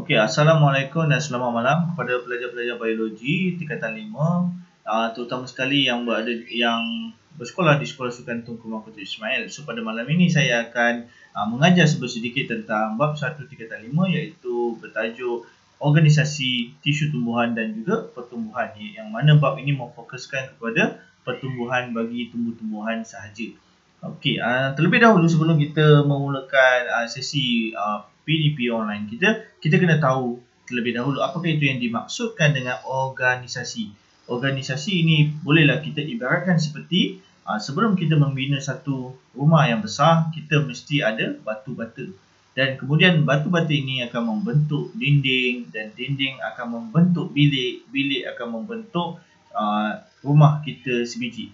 Okey, Assalamualaikum dan selamat malam kepada pelajar-pelajar biologi tingkatan 5, terutama sekali yang bersekolah di Sekolah Sukan Tunku Mahkota Ismail. So pada malam ini saya akan mengajar sedikit tentang bab 1 tingkatan 5, iaitu bertajuk organisasi tisu tumbuhan dan juga pertumbuhan, yang mana bab ini memfokuskan kepada pertumbuhan bagi tumbuh-tumbuhan sahaja. Okey, terlebih dahulu sebelum kita memulakan sesi PDP online kita kena tahu terlebih dahulu apakah itu yang dimaksudkan dengan organisasi. Organisasi ini bolehlah kita ibaratkan seperti sebelum kita membina satu rumah yang besar, kita mesti ada batu-bata. Dan kemudian batu-bata ini akan membentuk dinding, dan dinding akan membentuk bilik, bilik akan membentuk rumah kita sebiji.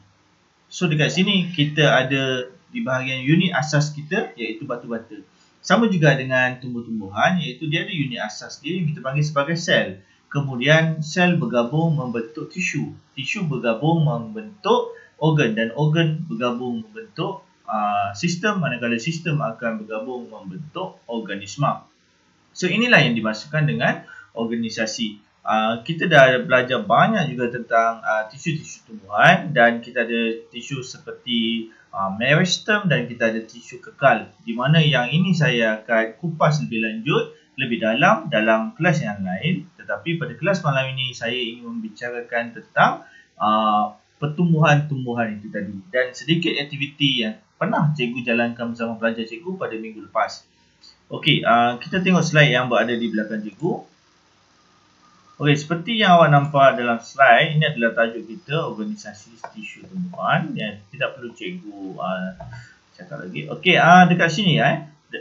So dekat sini kita ada di bahagian unit asas kita, iaitu batu-bata. Sama juga dengan tumbuh-tumbuhan, iaitu dia ada unit asas dia yang kita panggil sebagai sel. Kemudian sel bergabung membentuk tisu. Tisu bergabung membentuk organ, dan organ bergabung membentuk sistem, manakala sistem akan bergabung membentuk organisma. So inilah yang dimaksudkan dengan organisasi. Kita dah belajar banyak juga tentang tisu-tisu tumbuhan, dan kita ada tisu seperti meristem dan kita ada tisu kekal, di mana yang ini saya akan kupas lebih lanjut, lebih dalam kelas yang lain. Tetapi pada kelas malam ini saya ingin membicarakan tentang pertumbuhan-tumbuhan itu tadi, dan sedikit aktiviti yang pernah cikgu jalankan bersama pelajar cikgu pada minggu lepas. Okey, kita tengok slide yang berada di belakang cikgu. Okey, seperti yang awak nampak dalam slide, ini adalah tajuk kita, organisasi tisu tumbuhan. Tidak perlu cikgu cakap lagi. Okey, dekat sini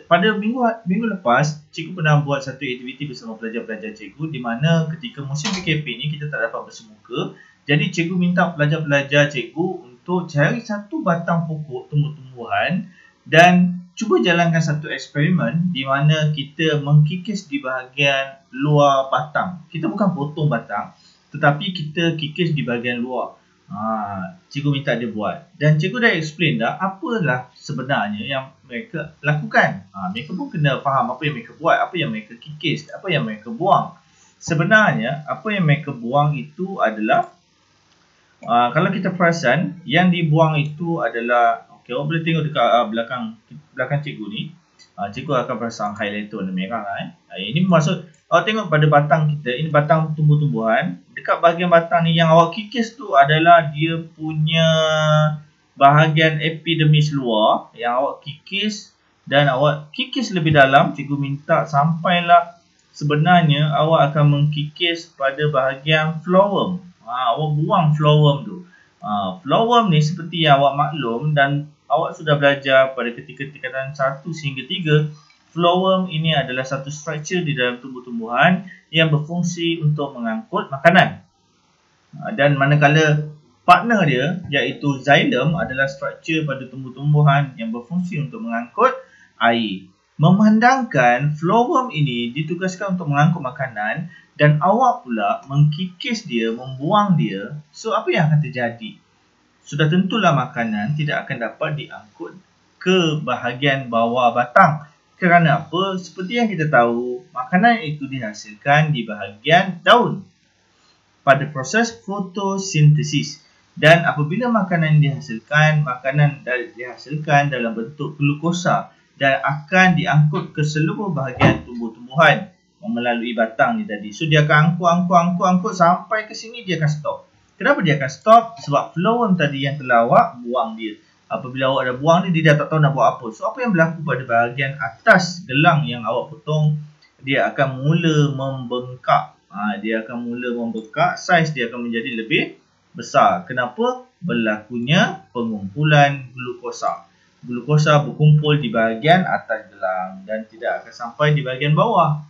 pada minggu lepas, cikgu pernah buat satu aktiviti bersama pelajar-pelajar cikgu, di mana ketika musim PKP ni kita tak dapat bersemuka. Jadi cikgu minta pelajar-pelajar cikgu untuk cari satu batang pokok tumbuh-tumbuhan dan cuba jalankan satu eksperimen di mana kita mengkikis di bahagian luar batang. Kita bukan potong batang, tetapi kita kikis di bahagian luar. Cikgu minta dia buat. Dan cikgu dah explain dah apalah sebenarnya yang mereka lakukan. Mereka pun kena faham apa yang mereka buat, apa yang mereka kikis, apa yang mereka buang. Sebenarnya apa yang mereka buang itu adalah, kalau kita perasan, yang dibuang itu adalah, okey, awak boleh tengok dekat belakang cikgu ni. Cikgu akan pasang highlighter warna merah lah. Ini maksud, awak tengok pada batang kita, ini batang tumbuh-tumbuhan. Dekat bahagian batang ni yang awak kikis tu adalah dia punya bahagian epidermis luar yang awak kikis, dan awak kikis lebih dalam. Cikgu minta sampailah sebenarnya awak akan mengkikis pada bahagian flowem. Awak buang flowem tu. Flowem ni seperti yang awak maklum dan awak sudah belajar pada ketika tingkatan 1 sehingga 3. Flowem ini adalah satu struktur di dalam tumbuh-tumbuhan yang berfungsi untuk mengangkut makanan. Dan manakala partner dia, iaitu xylem, adalah struktur pada tumbuh-tumbuhan yang berfungsi untuk mengangkut air. Memandangkan flowem ini ditugaskan untuk mengangkut makanan dan awak pula mengkikis dia, membuang dia, so apa yang akan terjadi? Sudah tentulah makanan tidak akan dapat diangkut ke bahagian bawah batang. Kerana apa? Seperti yang kita tahu, makanan itu dihasilkan di bahagian daun pada proses fotosintesis. Dan apabila makanan dihasilkan dalam bentuk glukosa dan akan diangkut ke seluruh bahagian tumbuh-tumbuhan melalui batang ni tadi. So dia akan angkut sampai ke sini, dia akan stop. Kenapa dia akan stop? Sebab flowem tadi yang telah awak buang dia. Apabila awak dah buang dia dah tak tahu nak buat apa. So apa yang berlaku pada bahagian atas gelang yang awak potong, dia akan mula membengkak. Dia akan mula membengkak, saiz dia akan menjadi lebih besar. Kenapa? Berlakunya pengumpulan glukosa. Glukosa berkumpul di bahagian atas gelang dan tidak akan sampai di bahagian bawah.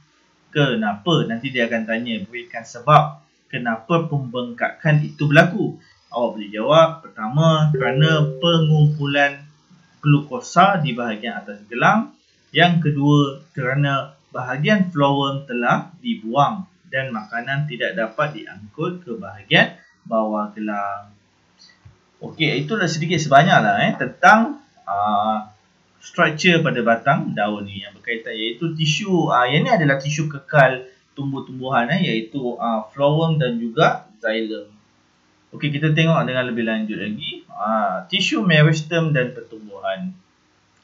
Kenapa? Nanti dia akan tanya, berikan sebab kenapa pembengkakan itu berlaku. Awak boleh jawab, pertama, kerana pengumpulan glukosa di bahagian atas gelang. Yang kedua, kerana bahagian flowem telah dibuang dan makanan tidak dapat diangkut ke bahagian bawah gelang. Okey, itulah sedikit sebanyaklah tentang struktur pada batang daun ni yang berkaitan, iaitu tisu. Yang ni adalah tisu kekal tumbuh-tumbuhan, iaitu phloem dan juga xylem. Okey, kita tengok dengan lebih lanjut lagi. Tisu meristem dan pertumbuhan.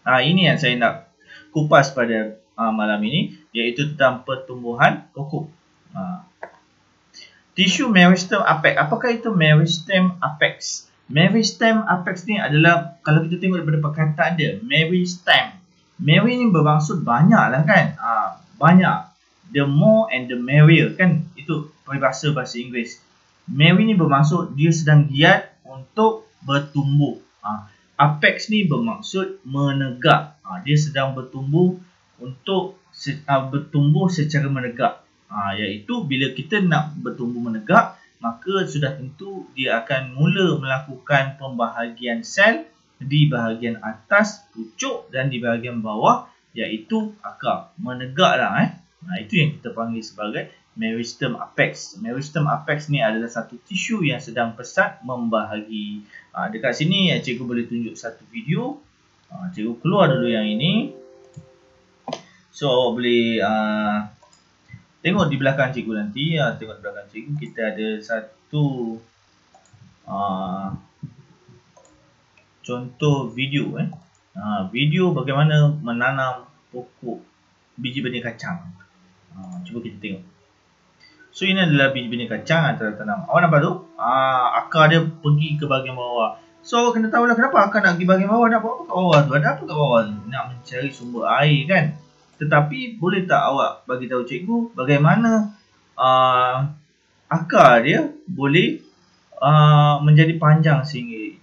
Ini yang saya nak kupas pada malam ini, iaitu tentang pertumbuhan pokok. Tisu meristem apex. Apakah itu meristem apex? Meristem apex ni adalah, kalau kita tengok daripada perkataan dia, meristem. Meri ni bermaksud banyak lah kan. Banyak. The more and the merrier kan. Itu peribahasa bahasa Inggeris. Meri ni bermaksud dia sedang giat untuk bertumbuh. Apex ni bermaksud menegak. Dia sedang bertumbuh untuk bertumbuh secara menegak. Iaitu bila kita nak bertumbuh menegak, maka sudah tentu dia akan mula melakukan pembahagian sel di bahagian atas pucuk dan di bahagian bawah, iaitu akar. Menegaklah. Itu yang kita panggil sebagai meristem apex. Meristem apex ni adalah satu tisu yang sedang pesat membahagi. Dekat sini cikgu boleh tunjuk satu video. Cikgu keluar dulu yang ini. So awak boleh tengok di belakang cikgu nanti. Tengok di belakang cikgu, kita ada satu contoh video. Video bagaimana menanam pokok biji benih kacang. Cuba kita tengok. So ini adalah biji benih kacang yang telah tanam. Awak nampak tu? Akar dia pergi ke bahagian bawah. So awak kena tahulah kenapa akar nak pergi bahagian bawah. Nak buat apa kat bawah tu? Ada apa kat bawah tu? Nak mencari sumber air kan? Tetapi boleh tak awak bagi tahu cikgu bagaimana akar dia boleh menjadi panjang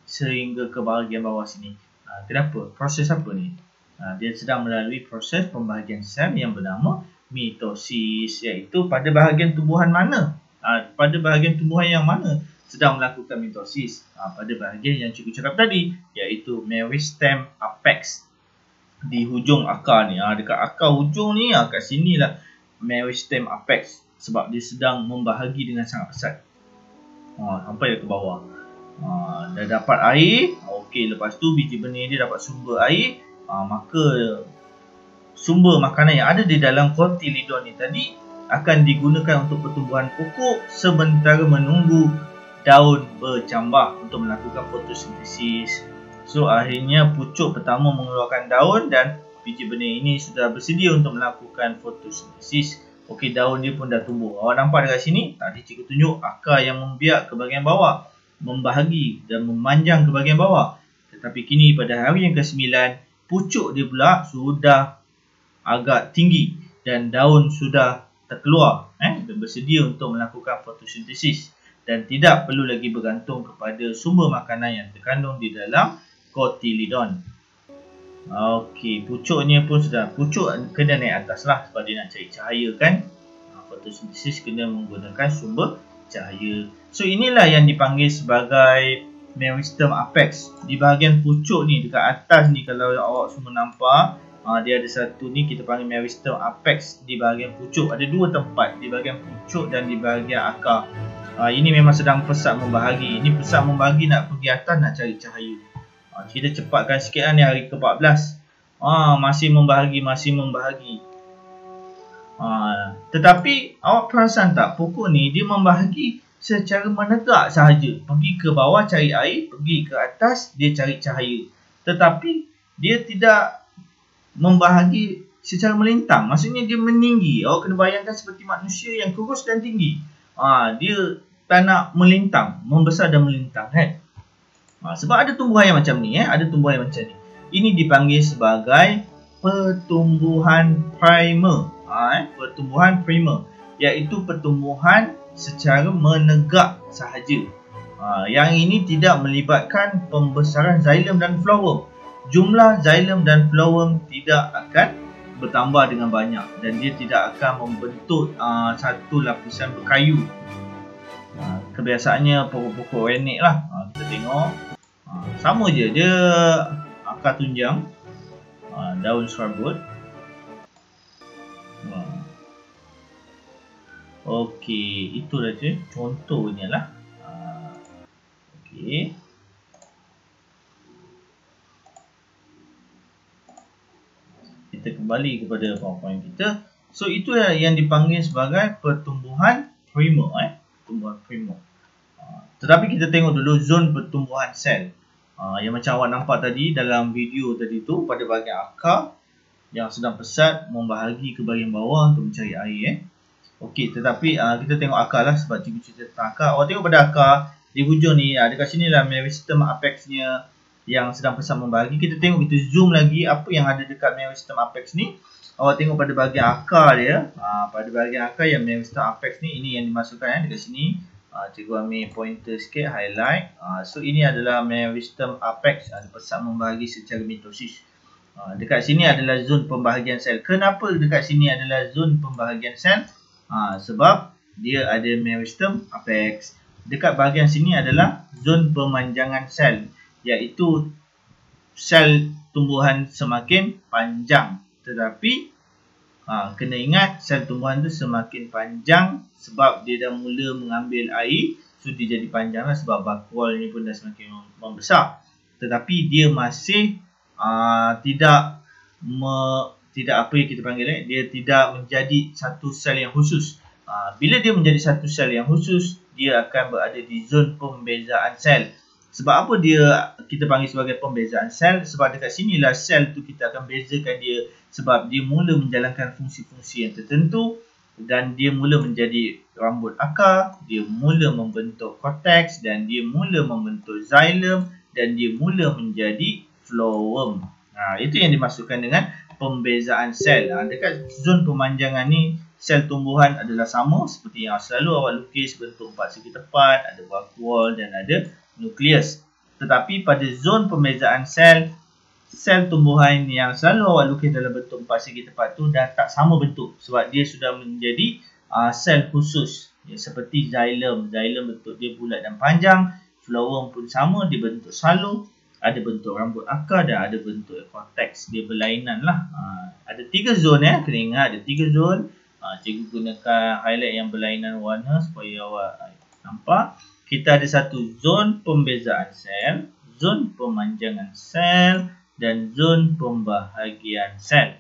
sehingga ke bahagian bawah sini? Kenapa? Proses apa ni? Dia sedang melalui proses pembahagian sel yang bernama mitosis, iaitu pada bahagian tumbuhan mana? Pada bahagian tumbuhan yang mana sedang melakukan mitosis? Pada bahagian yang cikgu cakap tadi, iaitu meristem apex. Di hujung akar ni, dekat akar hujung ni, kat sini lah meristem apex, sebab dia sedang membahagi dengan sangat pesat sampai ke bawah. Dah dapat air, okey, lepas tu biji benih dia dapat sumber air, maka sumber makanan yang ada di dalam cotyledon ni tadi akan digunakan untuk pertumbuhan pokok sementara menunggu daun bercambah untuk melakukan fotosintesis. So akhirnya pucuk pertama mengeluarkan daun dan biji benih ini sudah bersedia untuk melakukan fotosintesis. Okey, daun dia pun dah tumbuh. Awak nampak dekat sini? Tadi cikgu tunjuk akar yang membiak ke bahagian bawah, membahagi dan memanjang ke bahagian bawah. Tetapi kini pada hari yang ke-9, pucuk dia pula sudah agak tinggi dan daun sudah terkeluar dan bersedia untuk melakukan fotosintesis dan tidak perlu lagi bergantung kepada sumber makanan yang terkandung di dalam cotyledon. Okey, pucuknya pun sudah, pucuk kena naik atas lah sebab dia nak cari cahaya kan. Fotosintesis kena menggunakan sumber cahaya. So inilah yang dipanggil sebagai meristem apex. Di bahagian pucuk ni, dekat atas ni, kalau awak semua nampak, dia ada satu ni kita panggil meristem apex di bahagian pucuk. Ada dua tempat, di bahagian pucuk dan di bahagian akar. Ini memang sedang pesat membahagi. Ini pesat membahagi nak pergi atas, nak cari cahaya. Kita cepatkan sikit lah ni, hari ke-14. Masih membahagi, masih membahagi. Tetapi awak perasan tak, pokok ni dia membahagi secara menegak sahaja. Pergi ke bawah cari air, pergi ke atas dia cari cahaya. Tetapi dia tidak membahagi secara melintang. Maksudnya dia meninggi. Awak kena bayangkan seperti manusia yang kurus dan tinggi. Dia tak nak melintang, membesar dan melintang kan. Sebab ada tumbuhan yang macam ni, ada tumbuhan yang macam ni. Ini dipanggil sebagai pertumbuhan primer. Pertumbuhan primer, iaitu pertumbuhan secara menegak sahaja. Yang ini tidak melibatkan pembesaran xylem dan phloem. Jumlah xylem dan phloem tidak akan bertambah dengan banyak dan dia tidak akan membentuk satu lapisan berkayu. Kebiasaannya pokok-pokok renek lah. Kita tengok sama je, dia akar tunjang, daun serabut. Okey, itu dah contohnya lah. Okey. kembali kepada PowerPoint kita. So itu yang dipanggil sebagai pertumbuhan primer. Pertumbuhan primer. Tetapi kita tengok dulu zon pertumbuhan sel. Yang macam awak nampak tadi dalam video tadi tu, pada bahagian akar yang sedang pesat membahagi ke bahagian bawah untuk mencari air. Okey, tetapi kita tengok akar lah sebab cikgu cerita tentang akar. Awak tengok pada akar di hujung ni, dekat sini lah meristem apexnya yang sedang pesat membahagi. Kita tengok, kita zoom lagi apa yang ada dekat meristem apex ni. Awak tengok pada bahagian akar dia, pada bahagian akar yang meristem apex ni, ini yang dimasukkan dekat sini. Cikgu ambil pointer sikit, highlight. So ini adalah meristem apex, pesat membahagi secara mitosis. Dekat sini adalah zon pembahagian sel. Kenapa dekat sini adalah zon pembahagian sel? Sebab dia ada meristem apex. Dekat bahagian sini adalah zon pemanjangan sel, iaitu sel tumbuhan semakin panjang. Tetapi kena ingat, sel tumbuhan tu semakin panjang sebab dia dah mula mengambil air. So dia jadi panjang lah sebab bakual ni pun dah semakin membesar. Tetapi dia masih tidak apa yang kita panggil, dia tidak menjadi satu sel yang khusus. Bila dia menjadi satu sel yang khusus, dia akan berada di zon pembezaan sel. Sebab apa kita panggil sebagai pembezaan sel? Sebab dekat sinilah sel tu kita akan bezakan dia, sebab dia mula menjalankan fungsi-fungsi yang tertentu dan dia mula menjadi rambut akar, dia mula membentuk korteks dan dia mula membentuk xylem dan dia mula menjadi phloem. Itu yang dimasukkan dengan pembezaan sel. Dekat zon pemanjangan ni, sel tumbuhan adalah sama seperti yang selalu awak lukis, bentuk empat segi tepat, ada vakuol dan ada nukleus. Tetapi pada zon pembezaan sel, sel tumbuhan yang selalu awak lukis dalam bentuk empat segi tepat tu dah tak sama bentuk, sebab dia sudah menjadi sel khusus. Seperti xylem. Xylem bentuk dia bulat dan panjang. Phloem pun sama, dia bentuk shallow, ada bentuk rambut akar dan ada bentuk korteks. Dia berlainan lah. Ada 3 zon kena ingat ada 3 zon. Cikgu gunakan highlight yang berlainan warna supaya awak nampak. Kita ada satu zon pembezaan sel, zon pemanjangan sel dan zon pembahagian sel.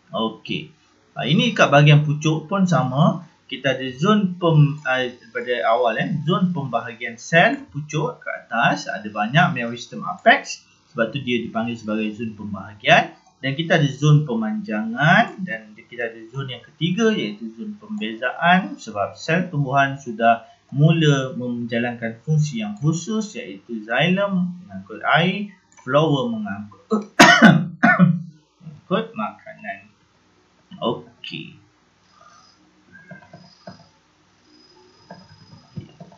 Okey. Ini kat bahagian pucuk pun sama. Kita ada zon pada awal zon pembahagian sel pucuk ke atas, ada banyak meristem apex, sebab tu dia dipanggil sebagai zon pembahagian. Dan kita ada zon pemanjangan dan kita ada zon yang ketiga iaitu zon pembezaan, sebab sel tumbuhan sudah mula menjalankan fungsi yang khusus iaitu xylem mengangkut air, phloem mengangkut makanan. Okey.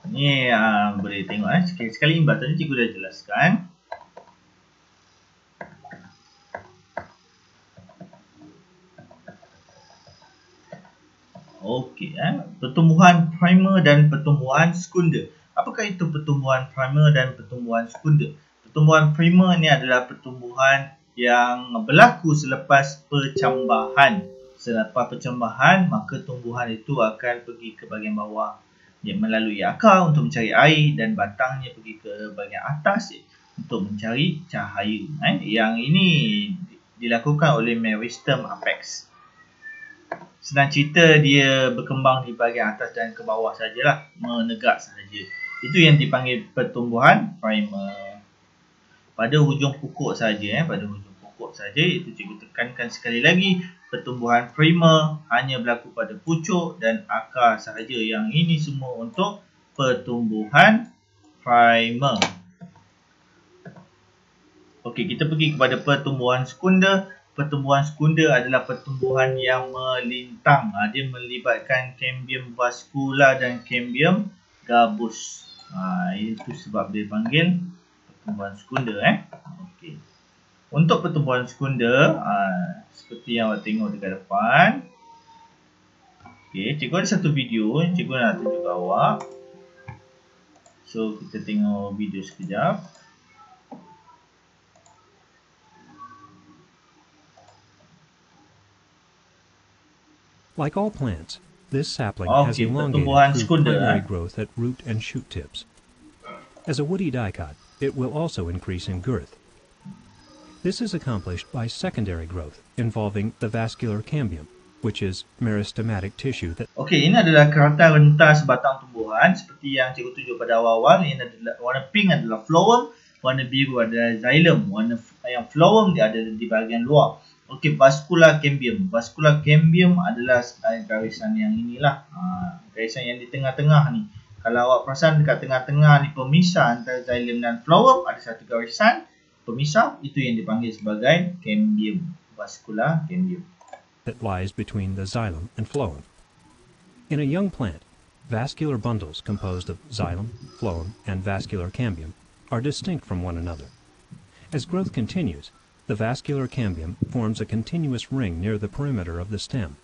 Ni boleh tengok sekali imbas tadi cikgu dah jelaskan. Okey, pertumbuhan primer dan pertumbuhan sekunder. Apakah itu pertumbuhan primer dan pertumbuhan sekunder? Pertumbuhan primer ni adalah pertumbuhan yang berlaku selepas percambahan. Selepas percambahan, maka tumbuhan itu akan pergi ke bahagian bawah. Dia melalui akar untuk mencari air dan batangnya pergi ke bahagian atas untuk mencari cahaya. Yang ini dilakukan oleh meristem apex. Senang cerita, dia berkembang di bahagian atas dan ke bawah sajalah, menegak sahaja. Itu yang dipanggil pertumbuhan primer. Pada hujung pokok saja, pada hujung pokok saja, itu cikgu tekankan sekali lagi, pertumbuhan primer hanya berlaku pada pucuk dan akar sahaja. Yang ini semua untuk pertumbuhan primer. Okey, kita pergi kepada pertumbuhan sekunder. Pertumbuhan sekunder adalah pertumbuhan yang melintang. Dia melibatkan cambium vascular dan cambium gabus. Itu sebab dia panggil pertumbuhan sekunder. Okey. Untuk pertumbuhan sekunder, seperti yang awak tengok dekat depan. Okey, cikgu ada satu video yang cikgu nak tunjuk ke awak. So, kita tengok video sekejap. Like all plants, this sapling has elongated through primary growth at root and shoot tips. As a woody dicot, it will also increase in girth. This is accomplished by secondary growth involving the vascular cambium, which is meristematic tissue that... Okey, ini adalah keratan rentas batang tumbuhan seperti yang cikgu tunjuk pada awal-awal. Ini adalah warna pink adalah phloem, warna biru adalah xylem. Warna yang phloem dia ada di bahagian luar. Okey, vascular cambium. Vascular cambium adalah garisan yang inilah. Garisan yang di tengah-tengah ni. Kalau awak perasan dekat tengah-tengah ni pemisah antara xylem dan phloem, ada satu garisan pemisah, itu yang dipanggil sebagai cambium. Vascular cambium. That lies between the xylem and phloem. In a young plant, vascular bundles composed of xylem, phloem, and vascular cambium are distinct from one another. As growth continues, the vascular cambium forms a continuous ring near the perimeter of the stem.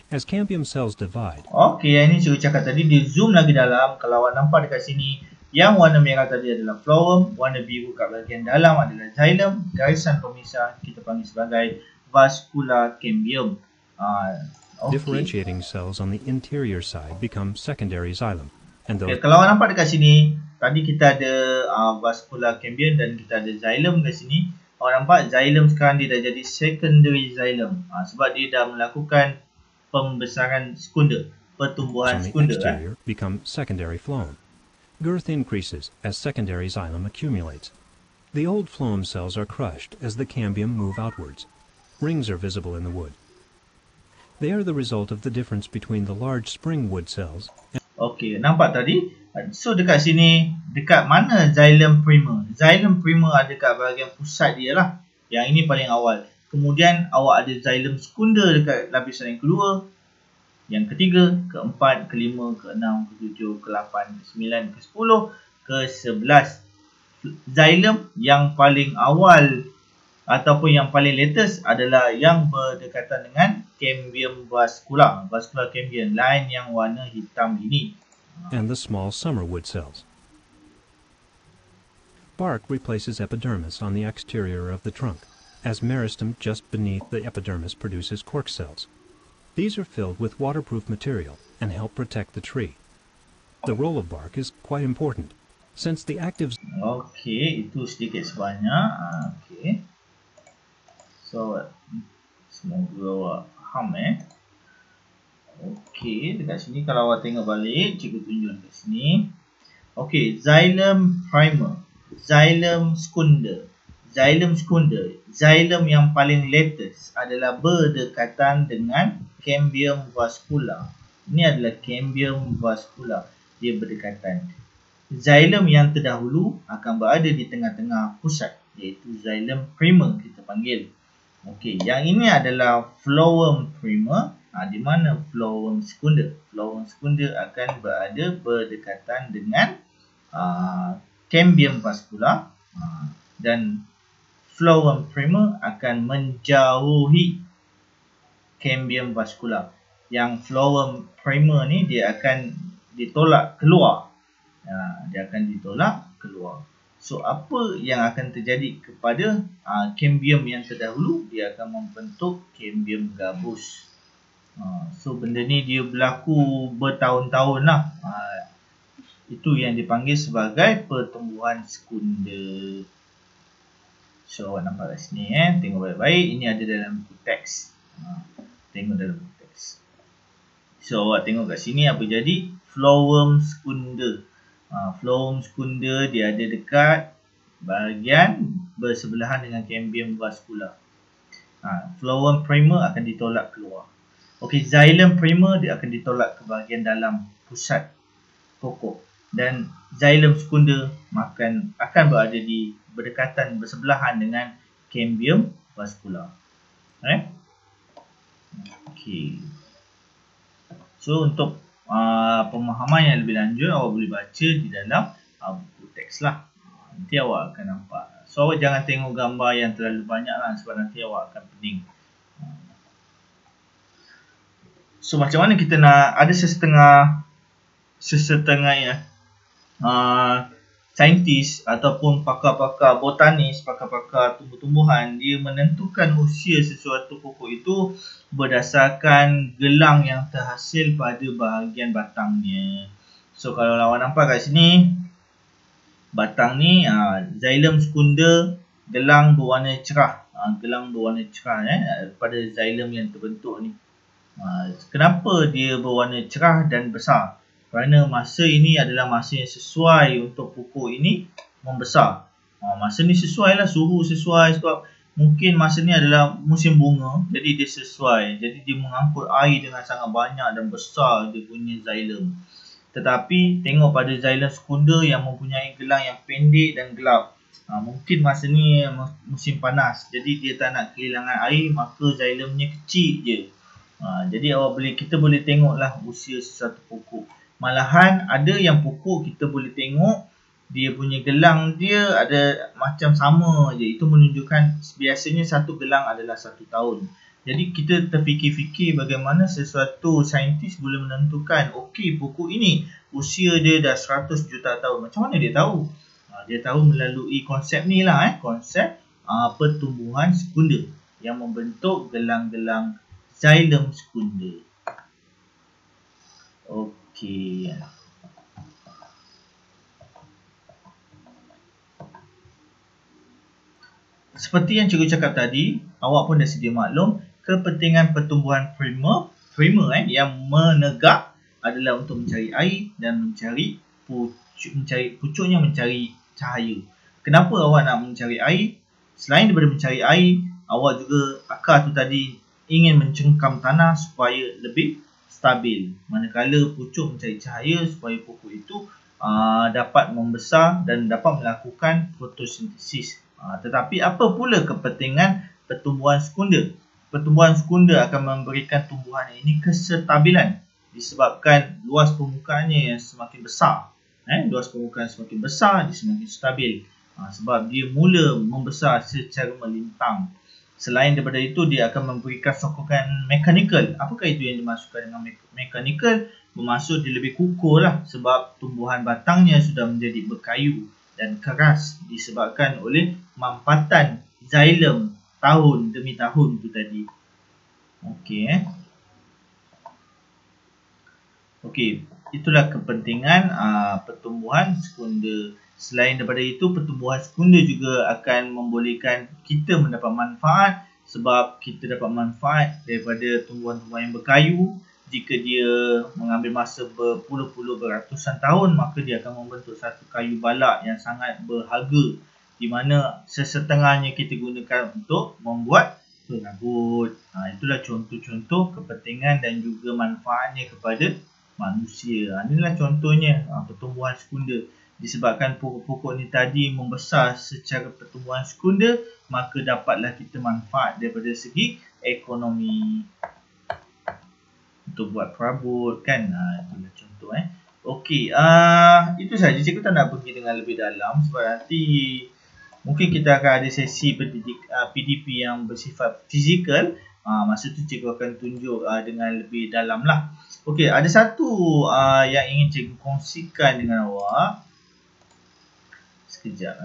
As cambium cells divide... Okey, yang ini cikgu cakap tadi, di zoom lagi dalam. Kalau awak nampak dekat sini, yang warna merah tadi adalah phloem, warna biru kat bahagian dalam adalah xylem. Garisan pemisah kita panggil sebagai vascular cambium. Okay. Differentiating cells on the interior side become secondary xylem. And those... Kalau awak nampak dekat sini, tadi kita ada vascular cambium dan kita ada xylem kat sini. Awak nampak xylem sekarang dia dah jadi secondary xylem. Sebab dia dah melakukan pembesaran sekunder, pertumbuhan sekunder. Become secondary phloem. Girth increases as secondary xylem accumulates. The old phloem cells are crushed as the cambium move outwards. Rings are visible in the wood. They are the result of the difference between the large spring wood cells. Okey, nampak tadi? So dekat sini, dekat mana xylem primer? Xylem primer ada dekat bahagian pusat dia lah. Yang ini paling awal. Kemudian awak ada xylem sekunder dekat lapisan yang kedua, yang ketiga, keempat, kelima, keenam, ketujuh, ke-8, ke-9, ke-10, ke-11. Xylem yang paling awal ataupun yang paling latest adalah yang berdekatan dengan cambium vascular. Vascular cambium, line yang warna hitam ini. And the small summer wood cells. Bark replaces epidermis on the exterior of the trunk, as meristem just beneath the epidermis produces cork cells. These are filled with waterproof material and help protect the tree. The role of bark is quite important, since the active... Okey, itu sedikit sebanyak. Okey. So, semoga awak faham Okey, dekat sini kalau awak tengok balik, cikgu tunjuk dekat sini. Okey, xylem primer, xylem secundar. Xylem secundar, xylem yang paling latest adalah berdekatan dengan cambium vascular. Ini adalah cambium vascular, dia berdekatan. Xylem yang terdahulu akan berada di tengah-tengah pusat, iaitu xylem primer kita panggil. Okey, yang ini adalah phloem primer. Di mana phloem secundar? Phloem secundar akan berada berdekatan dengan cambium vascular, dan phloem primer akan menjauhi cambium vascular. Yang phloem primer ni dia akan ditolak keluar. Dia akan ditolak keluar. So, apa yang akan terjadi kepada cambium yang terdahulu? Dia akan membentuk cambium gabus. So, benda ni dia berlaku bertahun-tahun lah. Itu yang dipanggil sebagai pertumbuhan sekunder. So, awak nampak kat sini tengok baik-baik. Ini ada dalam buku teks. Tengok dalam buku teks. So, awak tengok kat sini apa jadi? Phloem secundar. Phloem secundar dia ada dekat bahagian bersebelahan dengan cambium vascular. Phloem primer akan ditolak keluar. Okey, xylem primer dia akan ditolak ke bahagian dalam pusat pokok, dan xylem secundar akan berada di berdekatan bersebelahan dengan cambium vascular. Okey. So, untuk pemahaman yang lebih lanjut, awak boleh baca di dalam buku teks lah. Nanti awak akan nampak. So, awak jangan tengok gambar yang terlalu banyak lah, sebab nanti awak akan pening. So, macam mana kita nak ada sesetengah saintis ataupun pakar-pakar botanis, pakar-pakar tumbuh-tumbuhan, dia menentukan usia sesuatu pokok itu berdasarkan gelang yang terhasil pada bahagian batangnya. So, kalau awak nampak kat sini, batang ni xylem secundar gelang berwarna cerah. Gelang berwarna cerah pada xylem yang terbentuk ni. Kenapa dia berwarna cerah dan besar? Kerana masa ini adalah masa yang sesuai untuk pokok ini membesar. Masa ni sesuai lah, suhu sesuai sebab mungkin masa ni adalah musim bunga, jadi dia sesuai. Jadi dia mengangkut air dengan sangat banyak dan besar dia punya xylem. Tetapi tengok pada xylem sekunder yang mempunyai gelang yang pendek dan gelap. Mungkin masa ni musim panas, jadi dia tak nak kehilangan air, maka xylemnya kecil je. Jadi kita boleh tengoklah usia sesuatu pokok. Malahan ada yang pokok kita boleh tengok dia punya gelang dia ada macam sama je. Itu menunjukkan biasanya satu gelang adalah 1 tahun. Jadi kita terfikir-fikir bagaimana sesuatu saintis boleh menentukan okey pokok ini usia dia dah 100 juta tahun. Macam mana dia tahu? Dia tahu melalui konsep ni lah, konsep pertumbuhan sekunder yang membentuk gelang-gelang xylem sekunder. Okey. Seperti yang cikgu cakap tadi, awak pun dah sedia maklum, kepentingan pertumbuhan primer yang menegak adalah untuk mencari air dan mencari pucuknya mencari cahaya. Kenapa awak nak mencari air? Selain daripada mencari air, awak juga akar tu tadi ingin mencengkam tanah supaya lebih stabil. Manakala pucuk mencari cahaya supaya pokok itu dapat membesar dan dapat melakukan fotosintesis. Tetapi apa pula kepentingan pertumbuhan sekunder? Pertumbuhan sekunder akan memberikan tumbuhan ini kestabilan disebabkan luas permukaannya yang semakin besar. Luas permukaan semakin besar, dia semakin stabil. Sebab dia mula membesar secara melintang. Selain daripada itu, dia akan memberikan sokongan mekanikal. Apakah itu yang dimaksudkan dengan mekanikal? Bermaksud dia lebih kukuh lah sebab tumbuhan batangnya sudah menjadi berkayu dan keras disebabkan oleh mampatan xylem tahun demi tahun tu tadi. Okey, itulah kepentingan pertumbuhan sekunder. Selain daripada itu, pertumbuhan sekunder juga akan membolehkan kita mendapat manfaat sebab kita dapat manfaat daripada tumbuhan-tumbuhan yang berkayu. Jika dia mengambil masa berpuluh-puluh beratusan tahun, maka dia akan membentuk satu kayu balak yang sangat berharga, di mana sesetengahnya kita gunakan untuk membuat perabot. Itulah contoh-contoh kepentingan dan juga manfaatnya kepada manusia. Inilah contohnya pertumbuhan sekunder. Disebabkan pokok-pokok ni tadi membesar secara pertumbuhan sekunder, maka dapatlah kita manfaat daripada segi ekonomi untuk buat perabot kan. Itulah contoh Okey, itu saja. Cikgu tak nak pergi dengan lebih dalam sebab nanti mungkin kita akan ada sesi PDP yang bersifat fizikal. Masa tu cikgu akan tunjuk dengan lebih dalam lah. Okey, ada satu yang ingin cikgu kongsikan dengan awak. Sekejap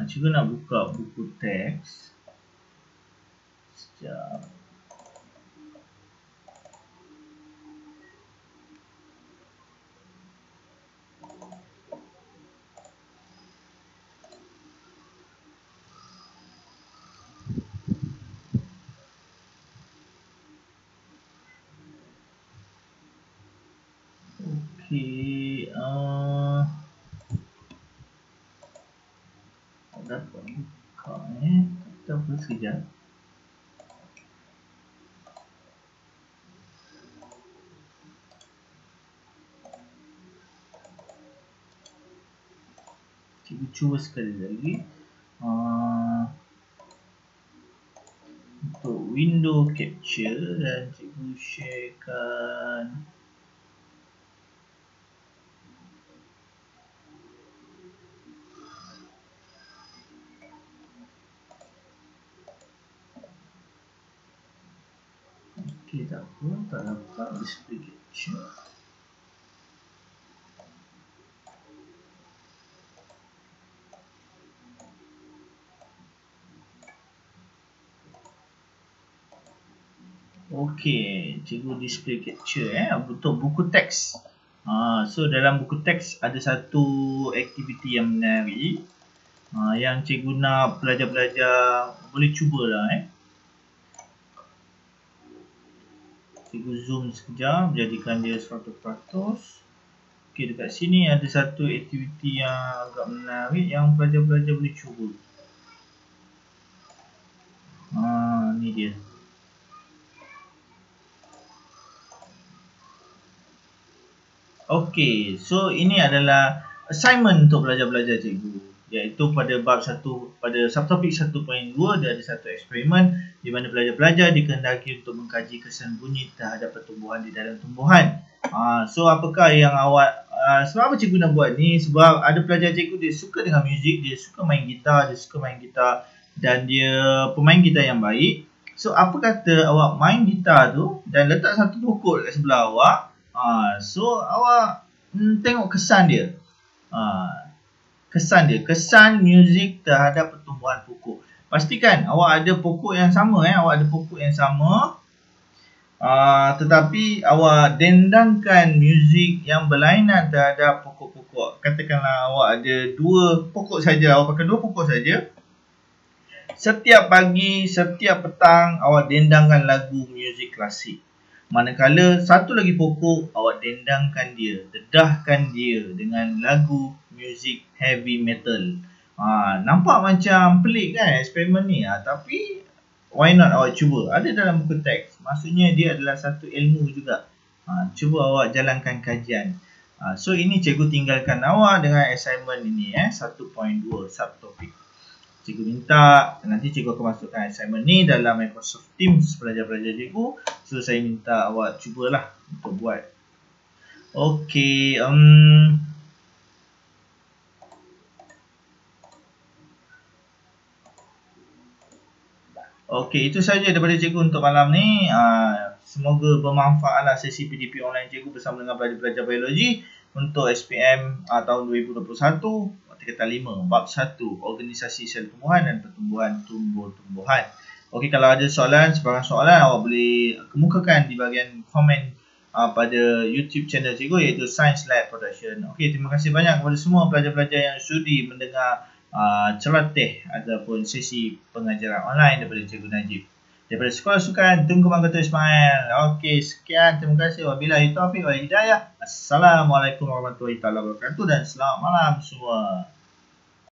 cikgu nak buka buku teks. Sekejap. Okey, tak dapat buka tak apa, sekejap. Cikgu cuba sekali lagi. Untuk window capture dan cikgu sharekan. Okey, tak apa, tak dapat display capture. Okey, cikgu display capture untuk buku teks. So dalam buku teks ada satu aktiviti yang menarik yang cikgu nak pelajar-pelajar boleh cubalah. Cikgu zoom sekejap, jadikan dia 100%. Okey, dekat sini ada satu aktiviti yang agak menarik yang pelajar-pelajar boleh cuba. Ni dia. Okey, so ini adalah assignment untuk pelajar-pelajar cikgu, iaitu pada bab 1, pada subtopik 1.2 dia ada satu eksperimen di mana pelajar-pelajar dikehendaki untuk mengkaji kesan bunyi terhadap pertumbuhan di dalam tumbuhan. So apakah yang awak sebab apa cikgu nak buat ni? Sebab ada pelajar cikgu dia suka dengan muzik, dia suka main gitar, dan dia pemain gitar yang baik. So apa kata awak main gitar tu dan letak satu pokok kat sebelah awak. So awak tengok kesan dia. Kesan muzik terhadap pertumbuhan pokok. Pastikan awak ada pokok yang sama tetapi awak dendangkan muzik yang berlainan terhadap pokok-pokok. Katakanlah awak ada 2 pokok saja, awak pakai 2 pokok saja. Setiap pagi, setiap petang awak dendangkan lagu muzik klasik. Manakala satu lagi pokok awak dendangkan dia, dedahkan dia dengan lagu muzik heavy metal. Nampak macam pelik kan eksperimen ni, tapi why not awak cuba. Ada dalam buku teks. Maksudnya dia adalah satu ilmu juga. Cuba awak jalankan kajian. So ini cikgu tinggalkan awak dengan assignment ini 1.2 subtopik. Cikgu minta nanti cikgu akan masukkan assignment ni dalam Microsoft Teams pelajar-pelajar cikgu. So saya minta awak cubalah untuk buat. Okey, okey, itu saja daripada cikgu untuk malam ni. Semoga bermanfaatlah sesi PDP online cikgu bersama dengan pelajar-pelajar biologi untuk SPM tahun 2021. Kata 5, bab 1, organisasi sel tumbuhan dan pertumbuhan tumbuh-tumbuhan. Okey, kalau ada soalan, sebarang soalan awak boleh kemukakan di bahagian komen pada YouTube channel cikgu iaitu Science Lab Production. Okey, terima kasih banyak kepada semua pelajar-pelajar yang sudi mendengar ceratih ataupun sesi pengajaran online daripada Cikgu Najib. Daripada Sekolah Sukan Tunku Mangkutu Ismail. Okey, sekian. Terima kasih. Wabillahi taufiq wal hidayah. Assalamualaikum warahmatullahi wabarakatuh dan selamat malam semua.